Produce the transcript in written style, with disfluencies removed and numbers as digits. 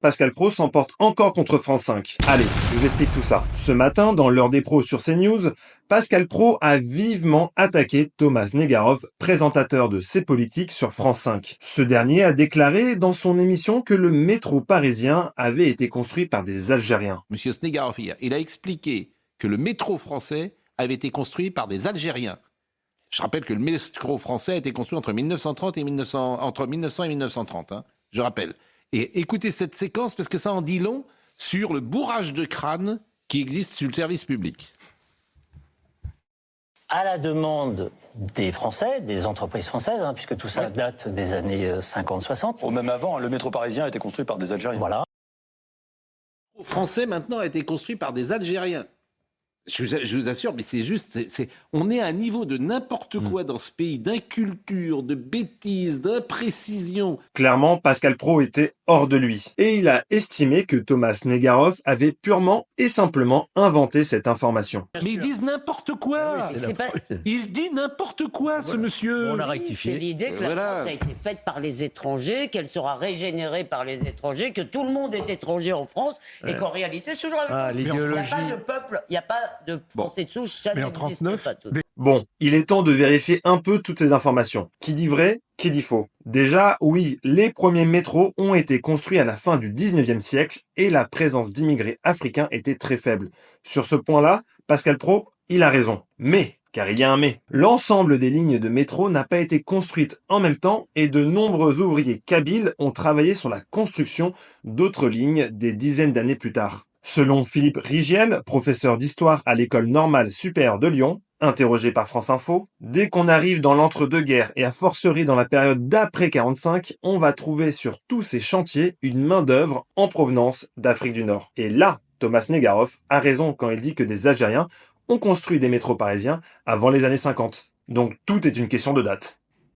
Pascal Praud s'emporte encore contre France 5. Allez, je vous explique tout ça. Ce matin, dans l'heure des pros sur CNews, Pascal Praud a vivement attaqué Thomas Negaroff, présentateur de C'est Politique sur France 5. Ce dernier a déclaré dans son émission que le métro parisien avait été construit par des Algériens. Monsieur Snegarov, il a expliqué que le métro français avait été construit par des Algériens. Je rappelle que le métro français a été construit entre 1930 et 1930, hein, je rappelle. Et écoutez cette séquence parce que ça en dit long sur le bourrage de crâne qui existe sur le service public. À la demande des Français, des entreprises françaises, hein, puisque tout ça date des années 50-60. Oh, même avant, le métro parisien a été construit par des Algériens. Voilà. Le métro français maintenant a été construit par des Algériens. Je vous assure, mais c'est juste, on est à un niveau de n'importe quoi dans ce pays, d'inculture, de bêtises, d'imprécision. Clairement, Pascal Praud était hors de lui. Et il a estimé que Thomas Negaroff avait purement et simplement inventé cette information. Mais ils disent n'importe quoi. Il dit n'importe quoi, ce monsieur. On a rectifié. C'est l'idée que la France a été faite par les étrangers, qu'elle sera régénérée par les étrangers, que tout le monde est étranger en France, et qu'en réalité, c'est toujours la même chose. l'idéologie. Il n'y a pas de peuple, il n'y a pas de Français de souche, ça Mais en n'existe 39, pas tout. Bon, il est temps de vérifier un peu toutes ces informations. Qui dit vrai, qui dit faux. Déjà, oui, les premiers métros ont été construits à la fin du 19e siècle et la présence d'immigrés africains était très faible. Sur ce point-là, Pascal Praud, il a raison. Mais, car il y a un mais, l'ensemble des lignes de métro n'a pas été construite en même temps et de nombreux ouvriers kabyles ont travaillé sur la construction d'autres lignes des dizaines d'années plus tard. Selon Philippe Rigiel, professeur d'histoire à l'école normale supérieure de Lyon, interrogé par France Info, dès qu'on arrive dans l'entre-deux-guerres et à forcerie dans la période d'après 45, on va trouver sur tous ces chantiers une main-d'œuvre en provenance d'Afrique du Nord. Et là, Thomas Negaroff a raison quand il dit que des Algériens ont construit des métros parisiens avant les années 50. Donc tout est une question de date.